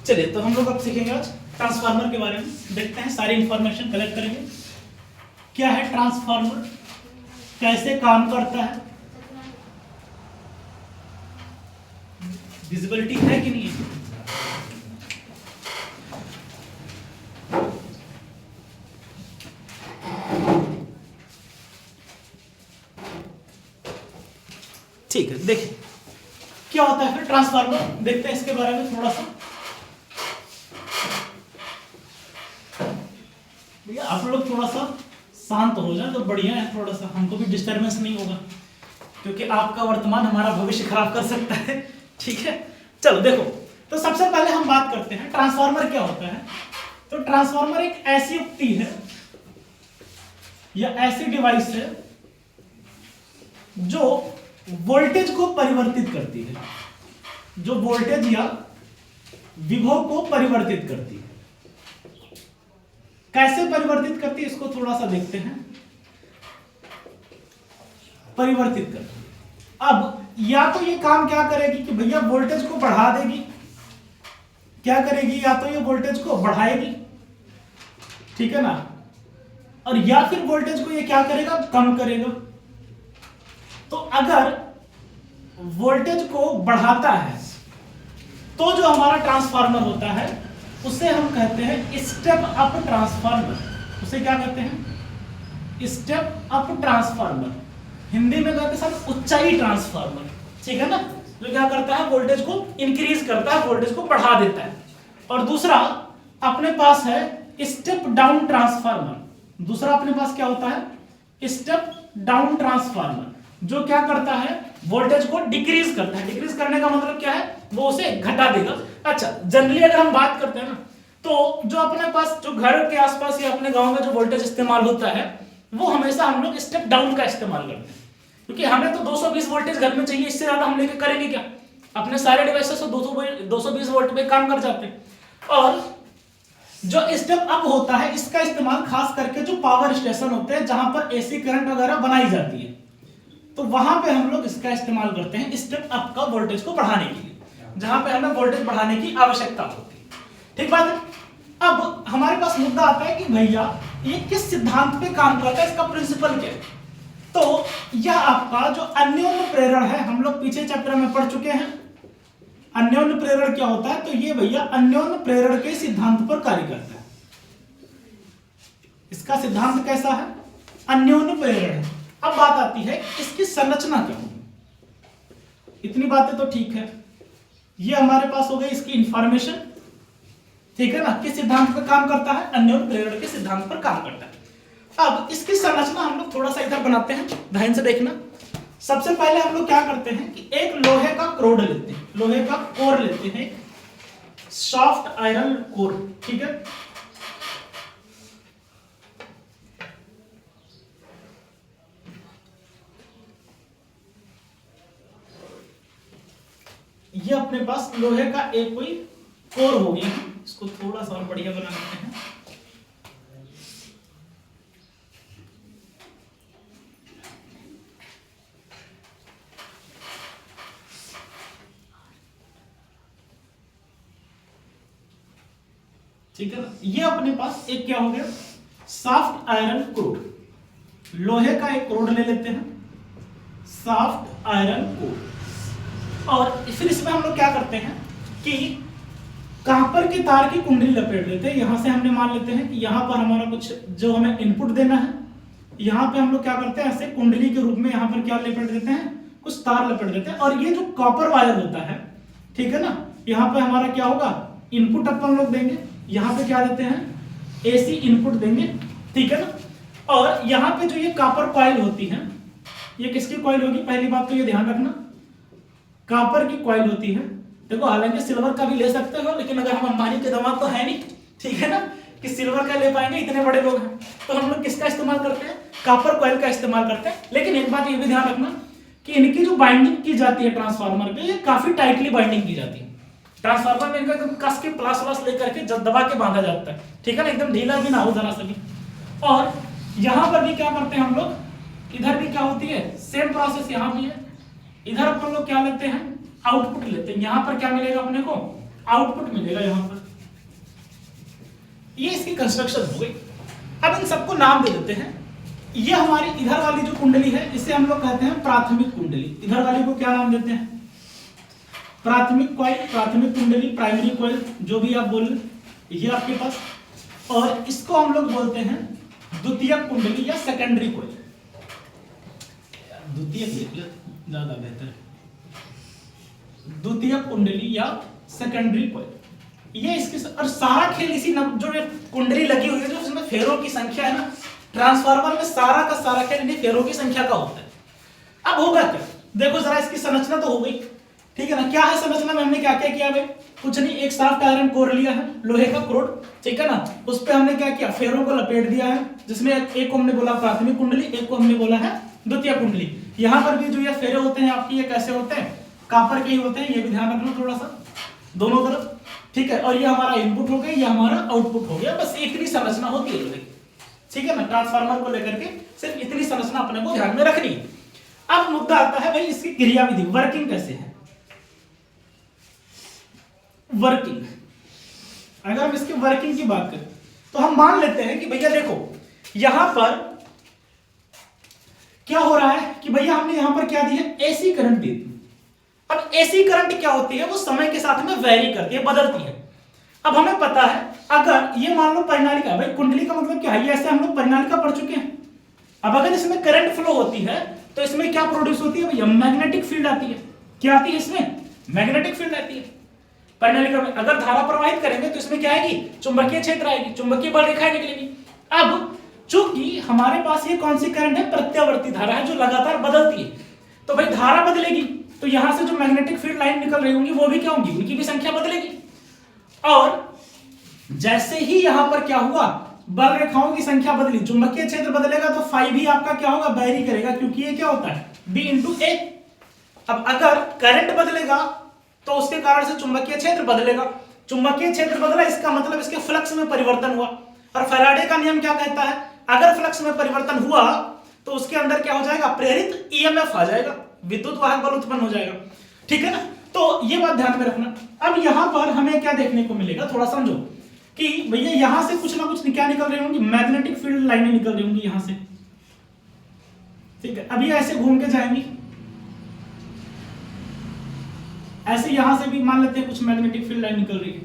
चलिए तो हम लोग अब सीखेंगे आज ट्रांसफार्मर के बारे में। देखते हैं, सारी इंफॉर्मेशन कलेक्ट करेंगे। क्या है ट्रांसफार्मर, कैसे काम करता है, विजिबिलिटी है कि नहीं है, ठीक है। देखिए क्या होता है फिर ट्रांसफार्मर, देखते हैं इसके बारे में थोड़ा सा। भैया आप लोग थोड़ा सा शांत हो जाए तो बढ़िया है, थोड़ा सा हमको भी डिस्टरबेंस नहीं होगा, क्योंकि आपका वर्तमान हमारा भविष्य खराब कर सकता है। ठीक है, चलो देखो, तो सबसे पहले हम बात करते हैं ट्रांसफार्मर क्या होता है। तो ट्रांसफार्मर एक ऐसी युक्ति है या ऐसी डिवाइस है जो वोल्टेज को परिवर्तित करती है, जो वोल्टेज या विभव को परिवर्तित करती है। कैसे परिवर्तित करती है इसको थोड़ा सा देखते हैं। परिवर्तित करती है, अब या तो ये काम क्या करेगी कि भैया वोल्टेज को बढ़ा देगी, क्या करेगी, या तो ये वोल्टेज को बढ़ाएगी, ठीक है ना, और या फिर वोल्टेज को ये क्या करेगा, कम करेगा। तो अगर वोल्टेज को बढ़ाता है तो जो हमारा ट्रांसफार्मर होता है उसे हम कहते हैं स्टेप अप ट्रांसफार्मर। उसे क्या कहते हैं, स्टेप अप ट्रांसफार्मर। हिंदी में कहते हैं सर उच्चाई ट्रांसफार्मर, ठीक है ना, जो क्या करता है वोल्टेज को इंक्रीज करता है, वोल्टेज को बढ़ा देता है। और दूसरा अपने पास है स्टेप डाउन ट्रांसफार्मर। दूसरा अपने पास क्या होता है, स्टेप डाउन ट्रांसफार्मर, जो क्या करता है वोल्टेज को डिक्रीज करता है। डिक्रीज करने का मतलब क्या है, वो उसे घटा देगा। अच्छा, जनरली अगर हम बात करते हैं ना, तो जो अपने पास जो घर के आसपास या अपने गांव में जो वोल्टेज इस्तेमाल होता है वो हमेशा हम लोग स्टेप डाउन का इस्तेमाल करते हैं, क्योंकि हमें तो 220 वोल्टेज घर में चाहिए, इससे ज्यादा हम लेके करेंगे क्या। अपने सारे डिवाइसेस तो 220 वोल्ट पे काम कर जाते हैं। और जो स्टेप अप होता है इसका इस्तेमाल खास करके जो पावर स्टेशन होते हैं जहां पर एसी करंट वगैरह बनाई जाती है, तो वहां पे हम लोग इसका इस्तेमाल करते हैं स्टेप अप का वोल्टेज को बढ़ाने के लिए, जहां पे हमें वोल्टेज बढ़ाने की आवश्यकता होती है। ठीक बात है। अब हमारे पास मुद्दा आता है कि भैया ये किस सिद्धांत पे काम करता है, इसका प्रिंसिपल क्या है। तो यह आपका जो अन्योन्य प्रेरण है, हम लोग पीछे चैप्टर में पढ़ चुके हैं अन्योन्य प्रेरण क्या होता है। तो ये भैया अन्योन्य प्रेरण के सिद्धांत पर कार्य करता है। इसका सिद्धांत कैसा है, अन्योन्य प्रेरण है। अब बात आती है इसकी संरचना क्या होगी। इतनी बातें तो ठीक है, ये हमारे पास हो गई इसकी इंफॉर्मेशन, ठीक है ना, किस सिद्धांत पर काम करता है, अन्योन्य प्रेरण के सिद्धांत पर काम करता है। अब इसकी संरचना हम लोग थोड़ा सा इधर बनाते हैं, ध्यान से देखना। सबसे पहले हम लोग क्या करते हैं कि एक लोहे का क्रोड लेते हैं, लोहे का कोर लेते हैं, सॉफ्ट आयरन कोर, ठीक है। ये अपने पास लोहे का एक कोई कोर हो गया, इसको थोड़ा सा और बढ़िया बना लेते हैं। ठीक है ना, ये अपने पास एक क्या हो गया, सॉफ्ट आयरन कोर। लोहे का एक कोर ले लेते हैं, सॉफ्ट आयरन कोर। और फिर इसमें हम लोग क्या करते हैं कि कॉपर की तार की कुंडली लपेट लेते हैं। यहां से हमने मान लेते हैं कि यहां पर हमारा कुछ जो हमें इनपुट देना है, यहां पे हम लोग क्या करते हैं ऐसे कुंडली के रूप में यहां पर क्या लपेट देते हैं, कुछ तार लपेट देते हैं। और ये जो कॉपर वायर होता है, ठीक है ना, यहां पे हमारा क्या होगा, इनपुट अपन लोग देंगे, यहां पे क्या देते हैं, एसी इनपुट देंगे, ठीक है ना। और यहां पे जो ये कॉपर कॉइल होती है, ये किसकी कॉइल होगी, पहली बात तो ये ध्यान रखना, कॉपर की कॉइल होती है। देखो हालांकि सिल्वर का भी ले सकते हो, लेकिन अगर हम अंबानी के दामाद तो है नहीं, ठीक है ना, कि सिल्वर का ले पाएंगे, इतने बड़े लोग हैं। तो हम लोग किसका इस्तेमाल करते हैं, कॉपर कॉइल का इस्तेमाल करते हैं। लेकिन एक बात ये भी ध्यान रखना कि इनकी जो बाइंडिंग की जाती है ट्रांसफार्मर पे, ये काफी टाइटली बाइंडिंग की जाती है। ट्रांसफार्मर में इनका एकदम कस के प्लास व्लास लेकर के दबा के बांधा जाता है, ठीक है ना, एकदम ढीला भी ना हो जरा सा भी। और यहां पर भी क्या करते हैं हम लोग, इधर भी क्या होती है, सेम प्रोसेस यहां भी है। इधर अपन लोग क्या लेते हैं, आउटपुट लेते हैं। यहां पर क्या मिलेगा अपने को, आउटपुट मिलेगा यहां पर। ये इसकी कंस्ट्रक्शन हो गई। अब इन सबको नाम दे देते हैं। ये हमारी इधर वाली जो कुंडली है इसे हम लोग कहते हैं प्राथमिक कुंडली। इधर वाली को क्या नाम देते हैं? प्राथमिक कॉइल, प्राथमिक कुंडली, प्राइमरी कॉइल, जो भी आप बोल ये आपके पास। और इसको हम लोग बोलते हैं द्वितीयक कुंडली या सेकेंडरी कॉइल। द्वितीयक लिख ले ज्यादा बेहतर है। द्वितीयक कुंडली या सेकेंडरी कॉइल, ये इसके और सारा खेल इसी जो कुंडली लगी हुई है, जो उसमें फेरों की संख्या है ना, ट्रांसफार्मर में सारा का सारा खेल इन्हीं फेरों की संख्या का होता है। अब होगा क्या, देखो जरा इसकी संरचना तो हो गई, ठीक है ना। क्या है संरचना में, हमने क्या क्या किया भाई? कुछ नहीं, एक साफ्ट आयरन कोर लिया है, लोहे का क्रोड, ठीक है ना। उस पे हमने क्या किया, फेरों को लपेट दिया है, जिसमें एक को हमने बोला प्राथमिक कुंडली, एक को हमने बोला है द्वितीय कुंडली। यहां पर भी जो ये फेरे होते हैं आपकी, ये कैसे होते हैं? कापर के ही होते हैं, ये भी ध्यान रखना थोड़ा सा दोनों तरफ, ठीक है। और ये हमारा इनपुट हो गया, ये हमारा आउटपुट हो गया। बस इतनी संरचना होती है लोहे की, ठीक है ना। ट्रांसफार्मर को लेकर के सिर्फ इतनी संरचना अपने को ध्यान में रखनी है। अब मुद्दा आता है भाई इसकी क्रियाविधि, वर्किंग कैसे है। वर्किंग, अगर हम इसके वर्किंग की बात करें तो हम मान लेते हैं कि भैया देखो यहां पर क्या हो रहा है कि भैया हमने यहां पर क्या दी है, एसी करंट दी। अब एसी करंट क्या होती है, वो समय के साथ में वेरी करती है, बदलती है। अब हमें पता है, अगर ये मान लो परिनालिका, भाई कुंडली का मतलब क्या है, ये ऐसे हम लोग परिनालिका पढ़ चुके हैं। अब अगर इसमें करंट फ्लो होती है तो इसमें क्या प्रोड्यूस होती है भैया, मैग्नेटिक फील्ड आती है। क्या आती है इसमें? मैग्नेटिक फील्ड आती है। परिनालिका में अगर धारा प्रवाहित करेंगे तो इसमें क्या आएगी, चुंबकीय क्षेत्र आएगी, चुंबकीय बल रेखाएं निकलेगी। अब चूंकि हमारे पास ये कौन सी करंट है, प्रत्यावर्ती धारा है, जो लगातार बदलती है, तो भाई धारा बदलेगी तो यहां से जो मैग्नेटिक फील्ड लाइन निकल रही होंगी वो भी क्या होंगी, उनकी भी संख्या बदलेगी। और जैसे ही यहां पर क्या हुआ, बल रेखाओं की संख्या बदली, चुंबकीय क्षेत्र बदलेगा तो फाई भी आपका क्या होगा, वेरी करेगा, क्योंकि ये क्या होता है, बी इंटू ए। अब अगर करंट बदलेगा तो उसके कारण से चुंबकीय क्षेत्र बदलेगा, चुंबकीय क्षेत्र बदला, इसका मतलब इसके फ्लक्स में परिवर्तन हुआ। और फैराडे का नियम क्या कहता है, अगर फ्लक्स में परिवर्तन हुआ तो उसके अंदर क्या हो जाएगा, प्रेरित ईएमएफ आ जाएगा, विद्युत वाहक बल उत्पन्न हो जाएगा, ठीक है ना। तो ये बात ध्यान में रखना। अब यहां पर हमें क्या देखने को मिलेगा, थोड़ा समझो कि भैया यहां से कुछ ना कुछ क्या निकल रही होंगी, मैग्नेटिक फील्ड लाइनें निकल रही होंगी यहां से, ठीक है। अभी ऐसे घूम के जाएंगी, ऐसे यहां से भी मान लेते हैं कुछ मैग्नेटिक फील्ड लाइन निकल रही है।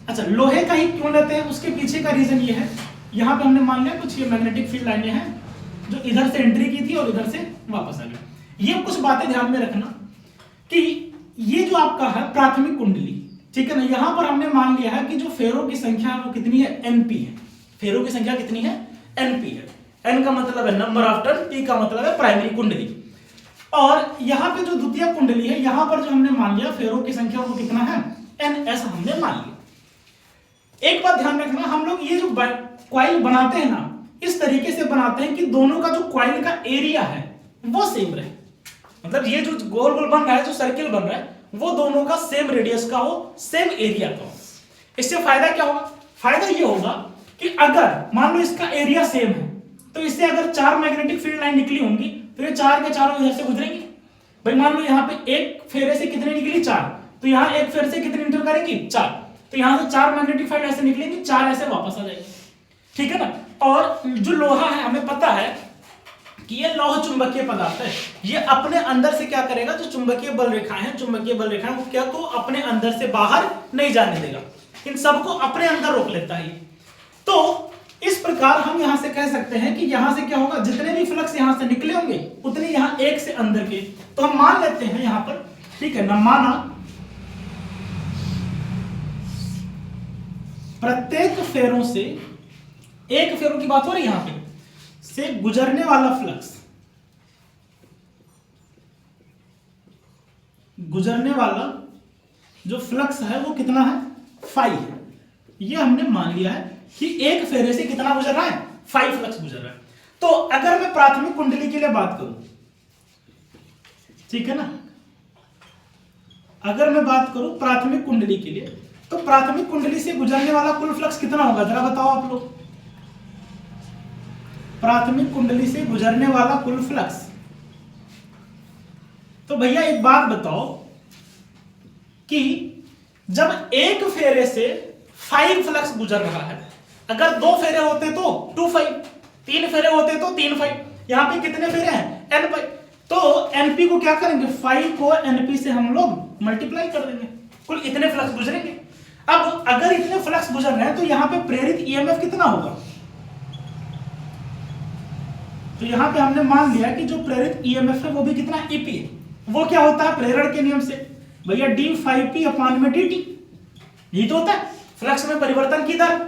अच्छा, लोहे का ही क्यों लेते हैं, उसके पीछे का रीजन ये है, यहां पे हमने मान लिया कुछ ये मैग्नेटिक फील्ड लाइनें हैं जो इधर से एंट्री की थी और इधर से वापस आ गई। ये कुछ बातें ध्यान में रखना कि ये जो आपका है प्राथमिक कुंडली, ठीक है ना, यहां पर हमने मान लिया है कि जो फेरों की संख्या है वो कितनी है, एनपी है। फेरों की संख्या कितनी है, एनपी है। एन का मतलब है नंबर ऑफ टर्न, पी का मतलब है प्राइमरी कुंडली। और यहां पे जो द्वितीय कुंडली है, यहां पर जो हमने मान लिया फेरों की संख्या वो कितना है, एनएस हमने मान लिया। एक बात ध्यान रखना, हम लोग ये जो कॉइल बनाते हैं ना, इस तरीके से बनाते हैं कि दोनों का जो कॉइल का एरिया है वो सेम रहे। मतलब ये जो गोल गोल बन रहा है, जो सर्किल बन रहा है, वो दोनों का सेम रेडियस का हो, सेम एरिया का हो। इससे फायदा क्या होगा, फायदा ये होगा कि अगर मान लो इसका एरिया सेम है तो इससे अगर 4 मैग्नेटिक फील्ड लाइन निकली होंगी तो ये 4 के चारों इधर से गुजरेंगी। भाई मान लो यहाँ पे एक फेरे से कितनी निकली, 4, तो यहाँ एक फेरे से कितनी इंटर करेंगी, 4, तो यहाँ से 4 मैग्नेटिक फील्ड ऐसे निकलेंगी, 4 ऐसे वापस आ जाएगी, ठीक है ना। और जो लोहा है, हमें पता है कि ये लौह चुंबकीय पदार्थ है, ये अपने अंदर से क्या करेगा, जो चुंबकीय बल रेखाएं हैं, चुंबकीय बल रेखाएं वो क्या को अपने अंदर से बाहर नहीं जाने देगा, इन सबको अपने अंदर रोक लेता है। तो इस प्रकार हम यहां से कह सकते हैं कि यहां से क्या होगा, जितने भी फ्लक्स यहां से निकले होंगे उतने यहां एक से अंदर के। तो हम मान लेते हैं यहां पर, ठीक है ना, माना प्रत्येक फेरों से, एक फेरों की बात हो रही है यहां पे, से गुजरने वाला फ्लक्स, गुजरने वाला जो फ्लक्स है वो कितना है, फाई है। ये हमने मान लिया है कि एक फेरे से कितना गुजर रहा है, 5 फ्लक्स गुजर रहा है। तो अगर मैं प्राथमिक कुंडली के लिए बात करूं, ठीक है ना, अगर मैं बात करूं प्राथमिक कुंडली के लिए, तो प्राथमिक कुंडली से गुजरने वाला कुल फ्लक्स कितना होगा, जरा बताओ आप लोग। प्राथमिक कुंडली से गुजरने वाला कुल फ्लक्स, तो भैया एक बात बताओ कि जब एक फेरे से 5 फ्लक्स गुजर रहा है, अगर 2 फेरे होते तो 2 5, 3 फेरे होते तो 3 5, यहां पे कितने फेरे हैं n पाई, तो np को क्या करेंगे 5 को np से हम लोग मल्टीप्लाई कर देंगे, कुल इतने फ्लक्स गुजरेंगे। अब अगर इतने फ्लक्स गुजर रहे हैं तो यहां पे प्रेरित ईएमएफ कितना होगा, तो यहां पे हमने मान लिया कि जो प्रेरित ईएमएफ है वो भी कितना ईपी है। वो क्या होता है प्रेरण के नियम से भैया d5p अपान में dt, यही तो होता है फ्लक्स में परिवर्तन की दर।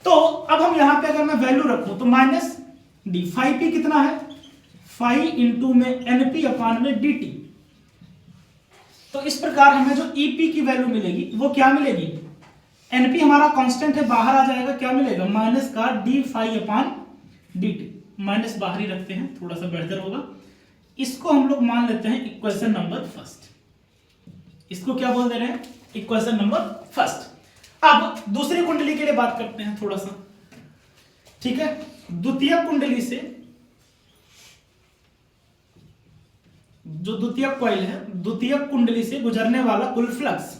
तो अब हम यहां पे अगर मैं वैल्यू रखूं तो माइनस d5p कितना है 5 इंटू में np अपान में dt। तो इस प्रकार हमें जो EP की वैल्यू मिलेगी वो क्या मिलेगी, NP हमारा कांस्टेंट है बाहर आ जाएगा, क्या मिलेगा माइनस का d5 अपान dt, माइनस बाहर ही रखते हैं थोड़ा सा बेहतर होगा। इसको हम लोग मान लेते हैं इक्वेशन नंबर फर्स्ट, इसको क्या बोल दे रहे हैं इक्वेशन नंबर फर्स्ट। अब दूसरी कुंडली के लिए बात करते हैं थोड़ा सा, ठीक है। द्वितीय कुंडली से जो द्वितीय कॉइल है, द्वितीय कुंडली से गुजरने वाला कुल फ्लक्स,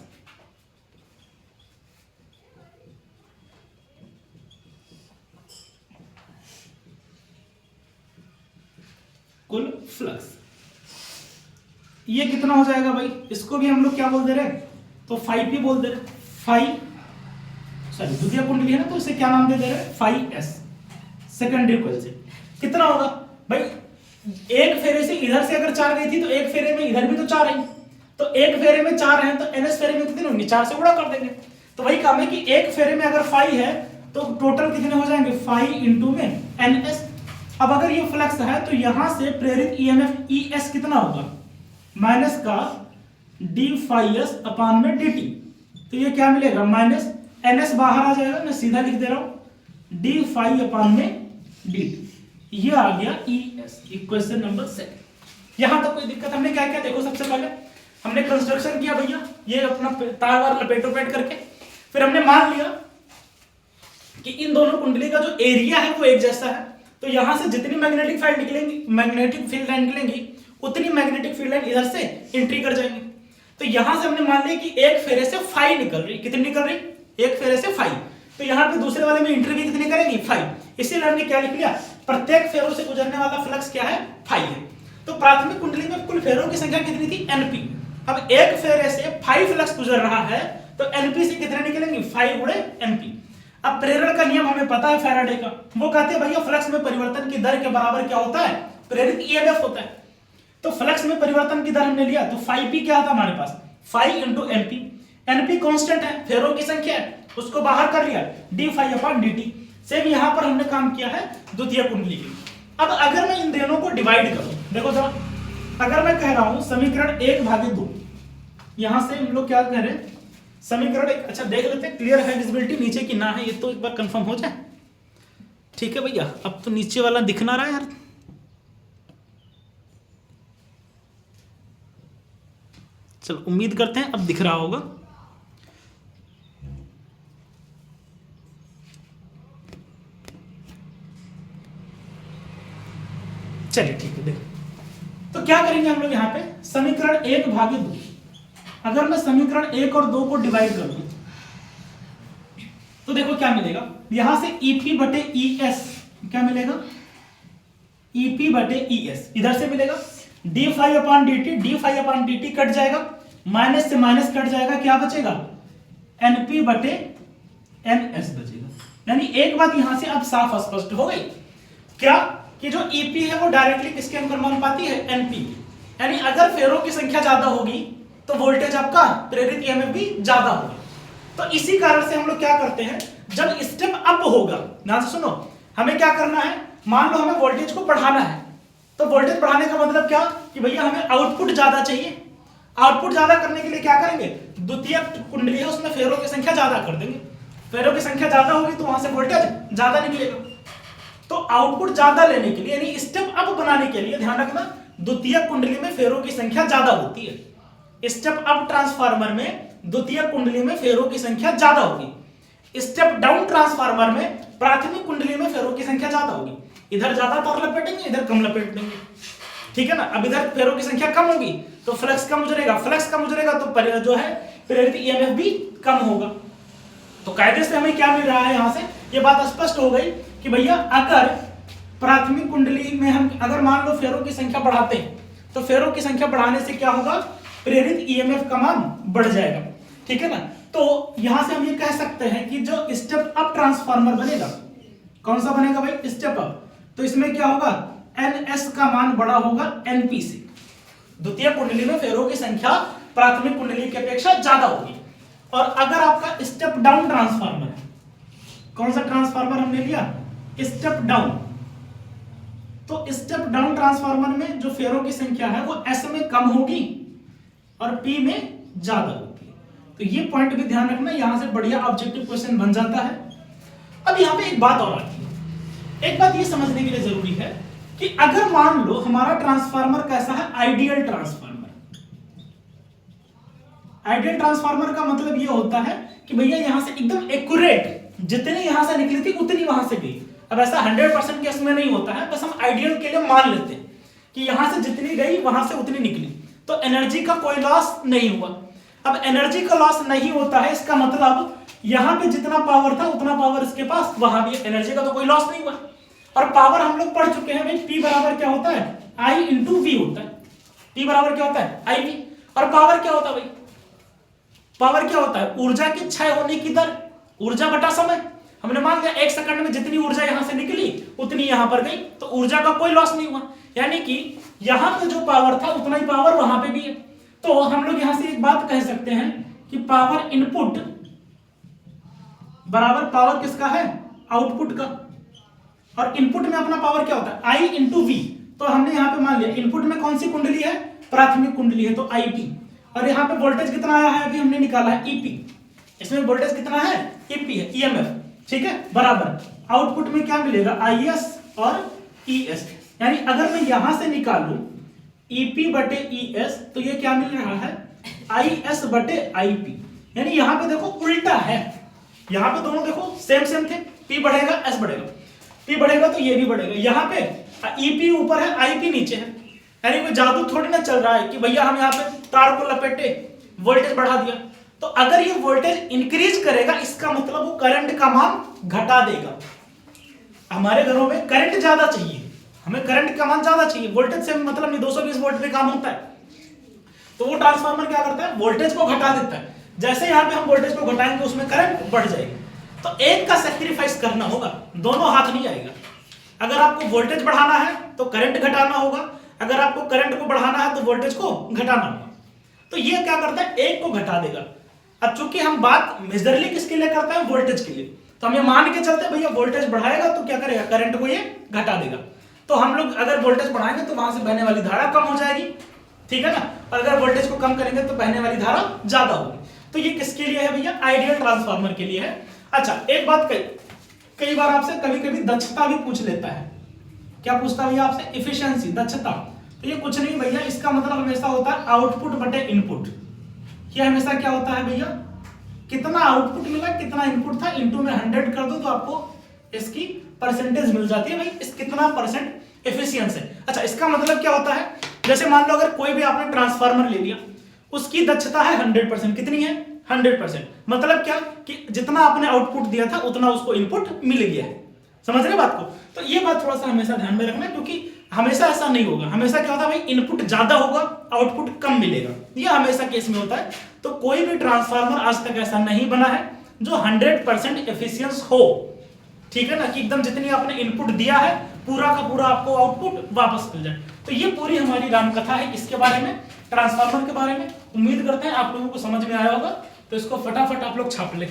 कुल फ्लक्स ये कितना हो जाएगा भाई, इसको भी हम लोग क्या बोल दे रहे हैं तो 5p बोल दे रहे, 5 सॉरी द्वितीय कुंडली है ना तो इसे क्या नाम दे दे रहे 5s सेकेंडरी कॉइल से। कितना होगा भाई, एक फेरे से इधर से अगर 4 गई थी तो एक फेरे में इधर भी तो 4 आई, तो एक फेरे में 4 है तो ns फेरे में कितने होंगे 4 से गुणा कर देंगे। तो वही काम है कि एक फेरे में अगर 5 है तो टोटल कितने हो जाएंगे 5 इंटू में ns। अब अगर ये फ्लक्स है तो यहां से प्रेरित ईएमएफ ES कितना होगा माइनस का d5s अपान में dt, तो ये क्या मिलेगा माइनस ns बाहर आ जाएगा, मैं सीधा लिख दे रहा हूं d5 अपान में dt, ये आ गया ES इक्वेशन नंबर 2। यहां तक कोई दिक्कत हमने क्या किया देखो, सबसे पहले हमने कंस्ट्रक्शन किया भैया ये अपना तार वार लपेटो पेट करके, फिर हमने मान लिया कि इन दोनों कुंडली का जो एरिया है वो एक जैसा है, तो यहां से जितनी मैग्नेटिक फील्ड निकलेंगी, मैग्नेटिक फील्ड लाइन निकलेंगी उतनी मैग्नेटिक फील्ड लाइन इधर से एंट्री कर जाएंगे। तो यहां से हमने मान लिया कि एक फेरे से 5 निकल रही, कितनी निकल रही एक फेरे से 5, तो यहां पे दूसरे वाले में एंट्री भी कितनी करेंगी 5, इसीलिए हमने क्या लिख लिया प्रत्येक फेरों से गुजरने वाला फ्लक्स क्या है 5 है। तो प्राथमिक कुंडली में कुल फेरों की संख्या कितनी थी NP। अब एक फेरे से 5 फ्लक्स गुजर रहा है तो NP से कितने निकलेंगे 5 गुणे MP। अब प्रेरण का नियम हमें पता है फैराडे का, वो कहते हैं भैया फ्लक्स में परिवर्तन की दर के बराबर क्या होता है प्रेरित ईएमएफ होता है। तो फ्लक्स में परिवर्तन की दर हमने लिया तो 5p क्या था हमारे पास 5 इंटू NP, NP कांस्टेंट है फेरों की संख्या है उसको बाहर कर लिया d5 अपान dt। सेम यहां पर हमने काम किया है द्वितीय कुंडली के। अब अगर मैं इन दोनों को डिवाइड करूं, देखो जरा अगर मैं कह रहा हूं समीकरण 1/2, यहां से हम लोग क्या कह रहे हैं समीकरण 1, अच्छा देख लेते हैं क्लियर है विजिबिलिटी नीचे की ना है, ये तो एक बार कंफर्म हो जाए। ठीक है भैया, अब तो नीचे वाला दिख ना रहा है यार, चलो उम्मीद करते हैं अब दिख रहा होगा। चलिए ठीक है, देखो तो क्या करेंगे हम लोग यहाँ पे समीकरण 1/2, अगर मैं समीकरण 1 और 2 को डिवाइड कर दूं तो देखो क्या मिलेगा, यहां से EP बटे ES क्या मिलेगा EP बटे ES इधर से मिलेगा d5 अपान dt, d5 अपान dt कट जाएगा, माइनस से माइनस कट जाएगा, क्या बचेगा NP बटे NS बचेगा। यानी एक बात यहां से अब साफ स्पष्ट हो गई क्या कि जो EP है वो डायरेक्टली किसके अनुपाती है NP, यानी अगर फेरों की संख्या ज्यादा होगी तो वोल्टेज आपका प्रेरित ईएमएफ भी ज्यादा होगा। तो इसी कारण से हम लोग क्या करते हैं जब स्टेप अप होगा, ध्यान से सुनो, हमें क्या करना है, मान लो हमें वोल्टेज को बढ़ाना है, तो वोल्टेज बढ़ाने का मतलब क्या कि भैया हमें आउटपुट ज्यादा चाहिए, आउटपुट ज्यादा करने के लिए क्या करेंगे द्वितीय कुंडली है उसमें फेरों की संख्या ज्यादा कर देंगे, फेरों की संख्या ज्यादा होगी तो वहां से वोल्टेज ज्यादा निकलेगा। तो आउटपुट ज्यादा लेने के लिए यानी स्टेप अप बनाने के लिए ध्यान रखना द्वितीय कुंडली में फेरों की संख्या ज्यादा होती है, स्टेप अप ट्रांसफार्मर में द्वितीय कुंडली में फेरों की संख्या ज्यादा होगी, स्टेप डाउन ट्रांसफार्मर में प्राथमिक कुंडली में फेरों की संख्या ज्यादा होगी, इधर ज्यादा तार लपेटेंगे इधर कम लपेट देंगे, ठीक है ना। अब इधर फेरों की संख्या कम होगी तो फ्लक्स कम गुजरेगा, फ्लक्स कम गुजरेगा तो जो है प्रेरित ईएमएफ भी कम होगा। तो कायदे से हमें क्या मिल रहा है यहां से, ये बात स्पष्ट हो गई कि भैया अगर प्राथमिक कुंडली में हम अगर मान लो फेरों की संख्या बढ़ाते हैं तो फेरों की संख्या बढ़ाने से क्या होगा, प्रेरित ईएमएफ का मान बढ़ जाएगा, ठीक है ना। तो यहां से हम ये कह सकते हैं कि जो स्टेप अप ट्रांसफार्मर बनेगा, कौन सा बनेगा भाई, स्टेप अप, तो इसमें क्या होगा, एनएस का मान बड़ा होगा एनपी से। द्वितीय कुंडली में फेरों की संख्या प्राथमिक कुंडली की अपेक्षा ज्यादा होगी। और अगर आपका स्टेप डाउन ट्रांसफार्मर है, कौन सा ट्रांसफार्मर हमने लिया, स्टेप डाउन, तो स्टेप डाउन ट्रांसफार्मर में जो फेरों की संख्या है वो एस में कम होगी और पी में ज्यादा होगी। तो ये पॉइंट भी ध्यान रखना, यहां से बढ़िया ऑब्जेक्टिव क्वेश्चन बन जाता है। अब यहां पे एक बात और आती है, एक बात ये समझने के लिए जरूरी है कि अगर मान लो हमारा ट्रांसफार्मर कैसा है, आइडियल ट्रांसफार्मर। आइडियल ट्रांसफार्मर का मतलब ये होता है कि भैया यहां से एकदम एक्यूरेट, जितनी यहां से निकली थी उतनी वहां से गई। अब ऐसा 100% केस में नहीं होता है, बस हम आइडियल के लिए मान लेते हैं कि यहां से जितनी गई वहां से उतनी निकली, तो एनर्जी का कोई लॉस नहीं हुआ। अब एनर्जी का लॉस नहीं होता है, इसका मतलब यहां पे जितना पावर था उतना पावर इसके पास वहां भी, एनर्जी का तो कोई लॉस नहीं हुआ। और पावर हम लोग पढ़ चुके हैं भाई, P बराबर क्या होता है, I इंटू वी होता है। P बराबर क्या होता है, IV। और पावर क्या होता है भाई, पावर क्या होता है, ऊर्जा की क्षय होने की दर, ऊर्जा बटा समय। हमने मान लिया 1 सेकंड में जितनी ऊर्जा यहां से निकली उतनी यहां पर गई, तो ऊर्जा का कोई लॉस नहीं हुआ। यानी कि यहां पे जो पावर था उतना ही पावर वहां पे भी है। तो हम लोग यहां से एक बात कह सकते हैं कि पावर इनपुट बराबर पावर किसका है, आउटपुट का। और इनपुट में अपना पावर क्या होता है, आई इंटू वी। तो हमने यहां पे मान लिया इनपुट में कौन सी कुंडली है, प्राथमिक कुंडली है, तो आईपी। और यहाँ पे वोल्टेज कितना आया है, अभी हमने निकाला है ईपी। इसमें वोल्टेज कितना है, ईपी है, ईएमएफ, ठीक है, बराबर आउटपुट में क्या मिलेगा, आईएस और ईएस। यानी अगर मैं यहां से निकालूं ईपी बटे ईएस तो ये क्या मिल रहा है, आईएस बटे आईपी। यानी यहां पे देखो उल्टा है, यहां पे दोनों देखो सेम सेम थे, पी बढ़ेगा एस बढ़ेगा, पी बढ़ेगा तो ये भी बढ़ेगा। यहां पे ईपी ऊपर है आईपी नीचे है, यानी कोई जादू थोड़ी ना चल रहा है कि भैया हम यहाँ पे तार को लपेटे वोल्टेज बढ़ा दिया। तो अगर ये वोल्टेज इंक्रीज करेगा इसका मतलब वो करंट का मान घटा देगा। हमारे घरों में करंट ज्यादा चाहिए, हमें करंट का मान ज्यादा चाहिए, वोल्टेज से मतलब नहीं, 220 वोल्ट पे काम होता है। तो वो ट्रांसफार्मर क्या करता है, वोल्टेज को घटा देता है। जैसे यहाँ पे हम वोल्टेज को घटाएंगे उसमें करंट बढ़ जाएगी। तो एक का सैक्रिफाइस करना होगा, दोनों हाथ नहीं आएगा। अगर आपको वोल्टेज बढ़ाना है तो करंट घटाना होगा, अगर आपको करंट को बढ़ाना है तो वोल्टेज को घटाना होगा। तो ये क्या करता है, एक को घटा देगा। अब चूंकि हम बात मेजरली किसके लिए करते हैं, वोल्टेज के लिए, तो हम ये मान के चलते हैं भैया वोल्टेज बढ़ाएगा तो क्या करेगा, करंट को ये घटा देगा। तो हम लोग अगर वोल्टेज बढ़ाएंगे तो वहां से बहने वाली धारा कम हो जाएगी, ठीक है ना। और अगर वोल्टेज को कम करेंगे तो बहने वाली धारा ज्यादा होगी। तो ये किसके लिए है भैया, आइडियल ट्रांसफार्मर के लिए है। अच्छा एक बात कई बार आपसे कभी कभी दक्षता भी पूछ लेता है। क्या पूछता है भैया आपसे, इफिशियंसी, दक्षता। तो ये कुछ नहीं भैया, इसका मतलब हमेशा होता है आउटपुट बटे इनपुट। ये हमेशा क्या होता है भैया, कितना आउटपुट मिला कितना इनपुट था, इनटू में 100 कर दो तो आपको इसकी परसेंटेज मिल जाती है भाई, इस कितना परसेंट एफिशिएंस है। अच्छा इसका मतलब क्या होता है, जैसे मान लो अगर कोई भी आपने ट्रांसफार्मर ले लिया, उसकी दक्षता है 100%, कितनी है 100%। मतलब क्या कि जितना आपने आउटपुट दिया था उतना उसको इनपुट मिल गया है। समझ रहे बात को। तो ये बात थोड़ा सा हमेशा ध्यान में रखना, क्योंकि हमेशा ऐसा नहीं होगा। हमेशा क्या होता है भाई, इनपुट ज्यादा होगा आउटपुट कम मिलेगा, ये हमेशा केस में होता है। तो कोई भी ट्रांसफार्मर आज तक ऐसा नहीं बना है जो 100% एफिशिएंस हो, ठीक है ना, कि एकदम जितनी आपने इनपुट दिया है पूरा का पूरा आपको आउटपुट वापस मिल जाए। तो ये पूरी हमारी रामकथा है इसके बारे में, ट्रांसफार्मर के बारे में। उम्मीद करते हैं आप लोगों को समझ में आया होगा। तो इसको फटाफट आप लोग छाप ले।